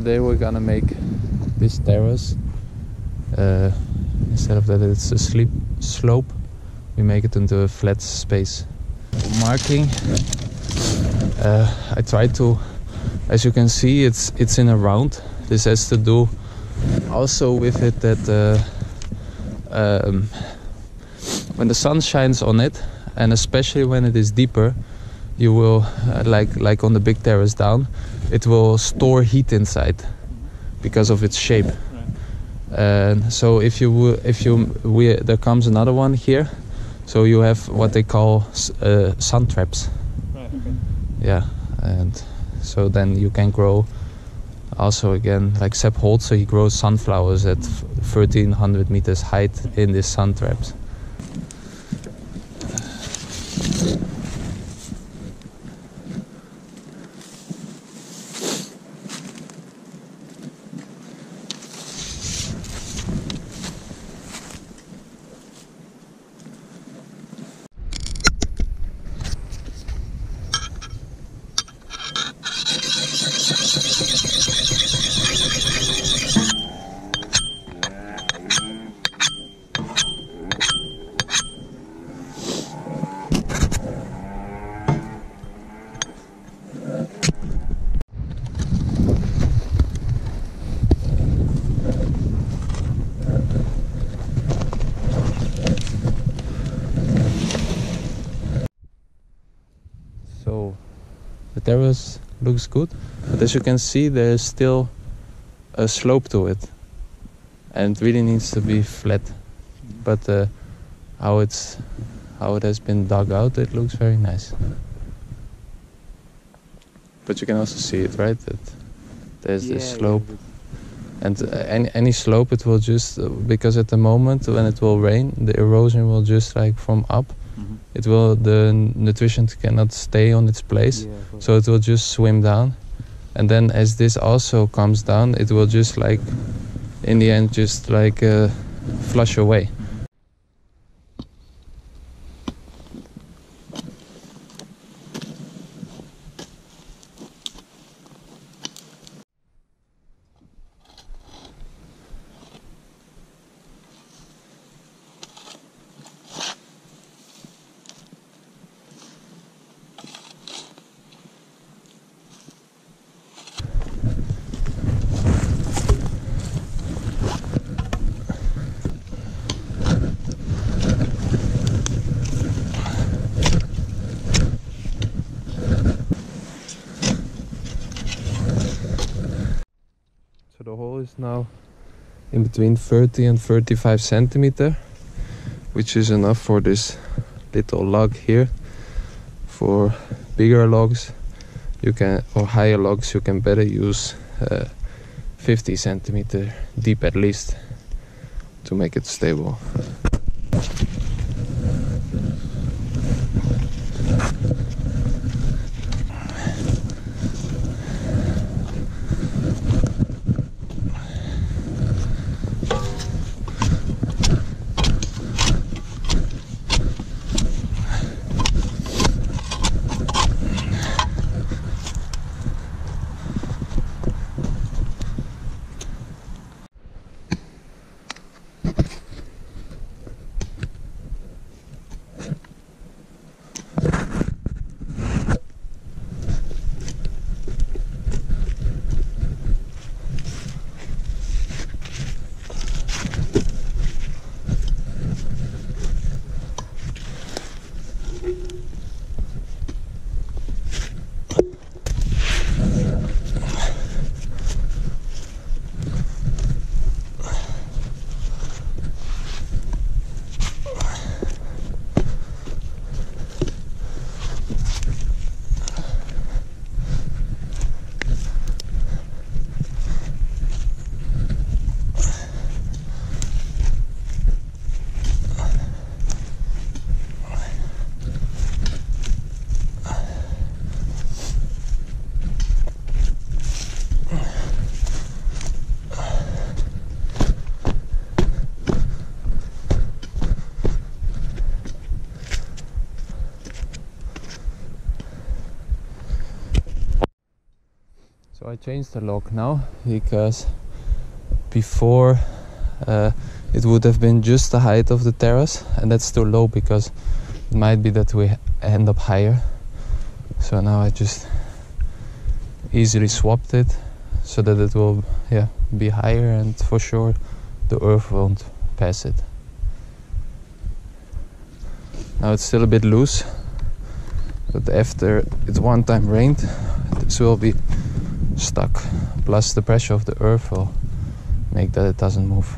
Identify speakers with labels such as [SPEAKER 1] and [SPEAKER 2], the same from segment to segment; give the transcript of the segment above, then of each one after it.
[SPEAKER 1] today we're gonna make this terrace. Instead of that it's a slope, we make it into a flat space. Marking, I try to, as you can see, it's in a round. This has to do also with it that when the sun shines on it, and especially when it is deeper, you will like on the big terrace down, it will store heat inside because of its shape. And so there comes another one here, so you have what they call sun traps.
[SPEAKER 2] Right, okay.
[SPEAKER 1] Yeah, and so then you can grow also again, like Sepp Holt, so he grows sunflowers at 1300 meters height in these sun traps. So the terrace looks good, but as you can see there's still a slope to it and it really needs to be flat. But how it has been dug out, it looks very nice. But you can also see it, right, that there's this slope. And any slope, it will just, because at the moment when it will rain, the erosion will just like from up, the nutrition cannot stay on its place, so it will just swim down. And then as this also comes down, it will just like, in the end, just like flush away. So the hole is now in between 30 and 35 centimeter, which is enough for this little log here. For bigger logs, you can, or higher logs, you can better use 50 centimeter deep at least to make it stable. So I changed the lock now because before it would have been just the height of the terrace, and that's too low because it might be that we end up higher. So now I just easily swapped it so that it will be higher, and for sure the earth won't pass it. Now it's still a bit loose, but after it one time rained, this will be stuck. Plus the pressure of the earth will make that it doesn't move.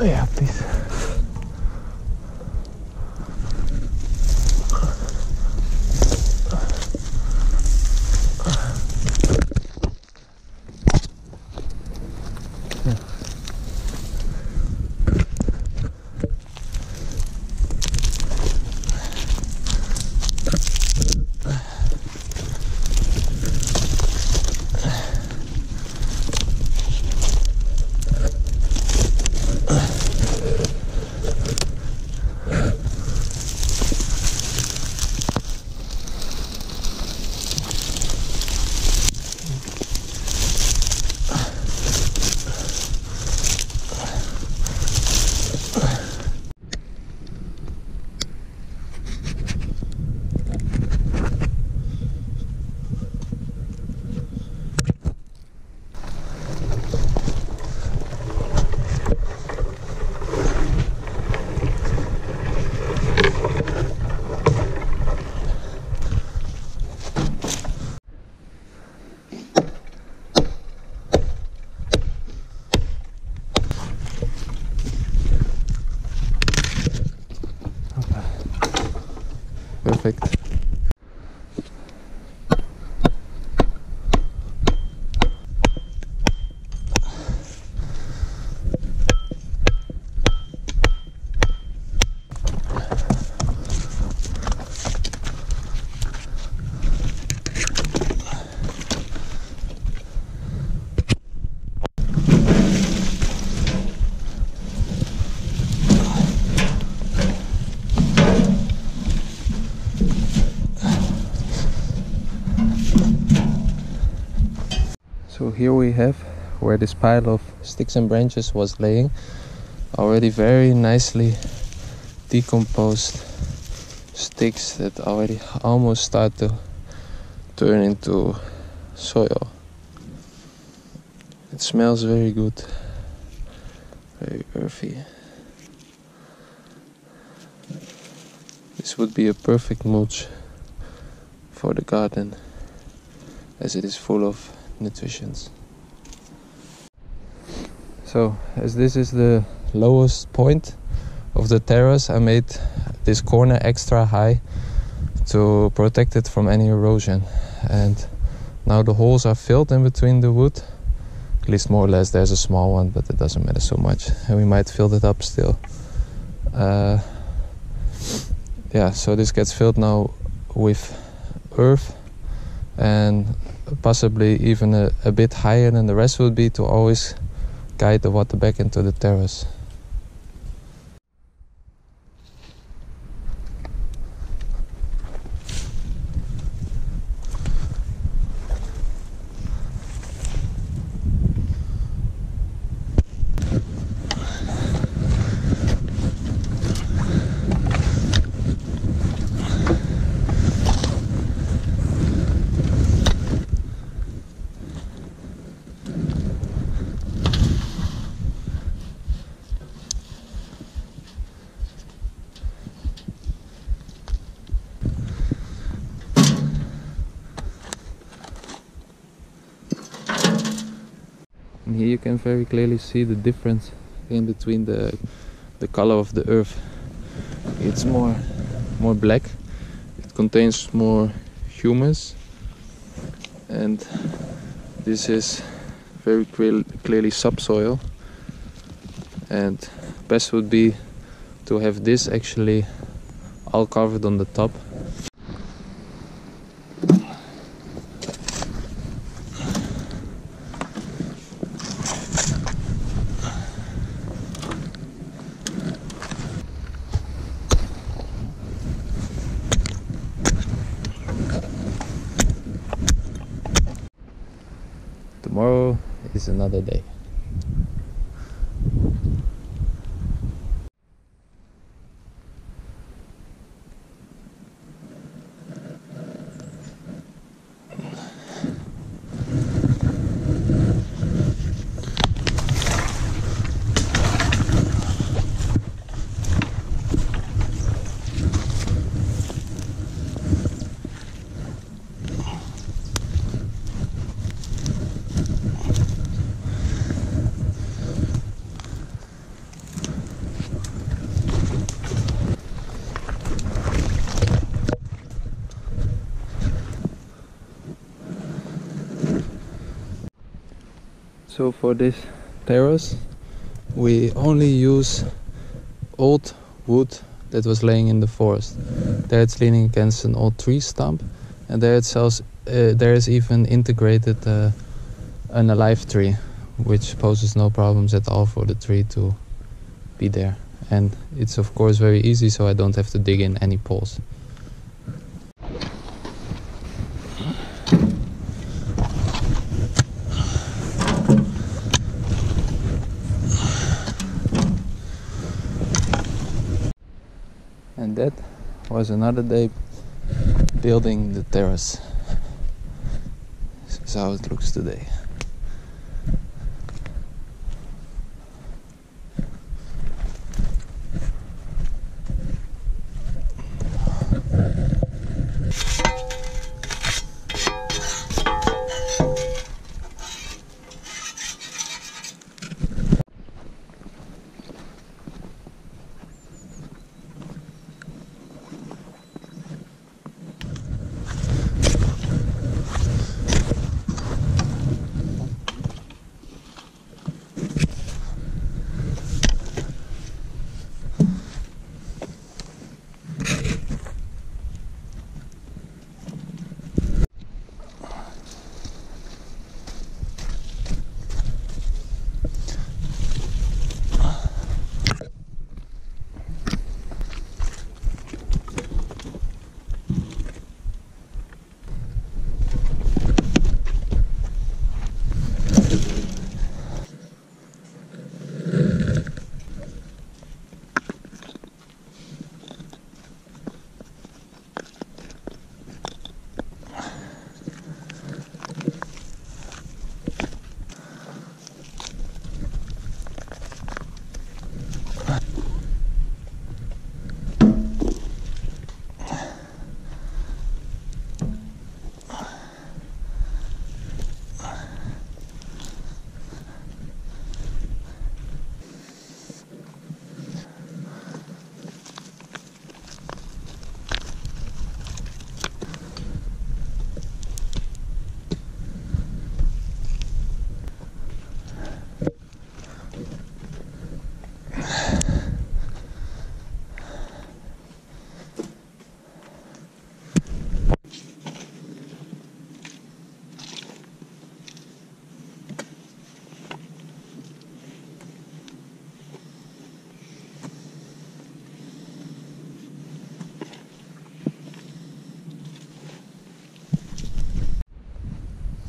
[SPEAKER 1] Yeah, please. Perfect. So here we have where this pile of sticks and branches was laying, already very nicely decomposed sticks that already almost start to turn into soil. It smells very good, very earthy. This would be a perfect mulch for the garden, as it is full of nutrients. So as this is the lowest point of the terrace, I made this corner extra high to protect it from any erosion. And now the holes are filled in between the wood, at least more or less. There's a small one, but it doesn't matter so much, and we might fill it up still. So this gets filled now with earth, and possibly even a bit higher than the rest would be, to always guide the water back into the terrace. And here you can very clearly see the difference in between the color of the earth. It's more black, it contains more humus, and this is very clearly subsoil, and best would be to have this actually all covered on the top. Tomorrow is another day. So for this terrace we only use old wood that was laying in the forest. There it's leaning against an old tree stump, and there there is even integrated an alive tree, which poses no problems at all for the tree to be there. And it's of course very easy, so I don't have to dig in any poles. And that was another day building the terrace. This is how it looks today.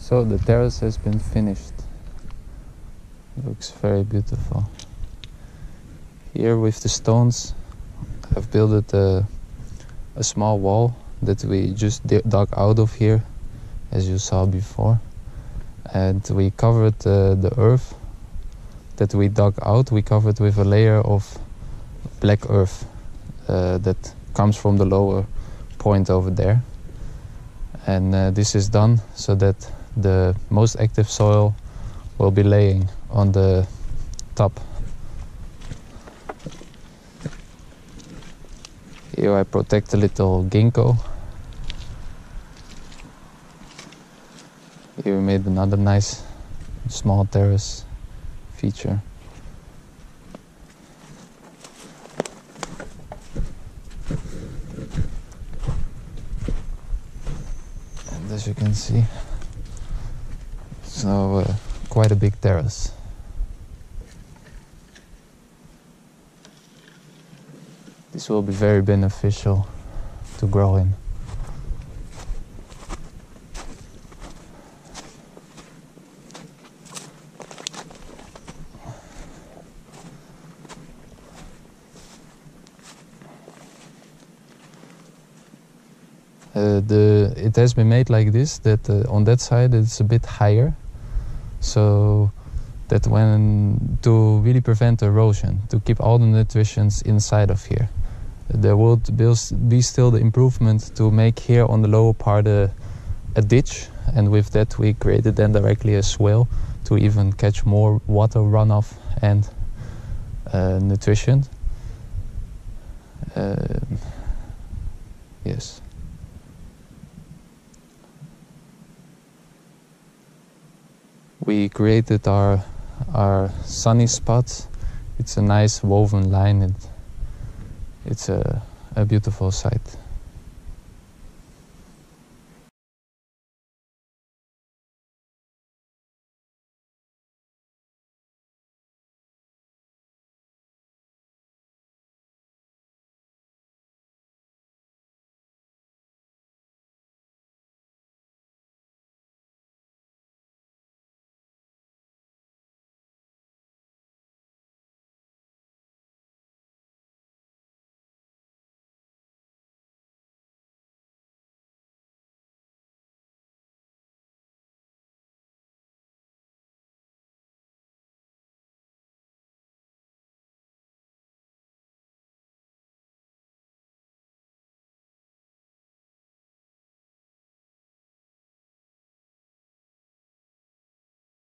[SPEAKER 1] So the terrace has been finished. It looks very beautiful. Here with the stones I've built a small wall that we just dug out of here, as you saw before. And we covered the earth that we dug out, we covered with a layer of black earth that comes from the lower point over there. And this is done so that the most active soil will be laying on the top. Here I protect a little ginkgo. Here we made another nice small terrace feature. And as you can see, so quite a big terrace. This will be very beneficial to grow in. It has been made like this, that on that side it's a bit higher, so that when to really prevent erosion, to keep all the nutrients inside of here. There will be still the improvement to make here on the lower part a ditch, and with that we created then directly a swale to even catch more water runoff and nutrition. Yes. We created our sunny spot. It's a nice woven line. It's a beautiful sight.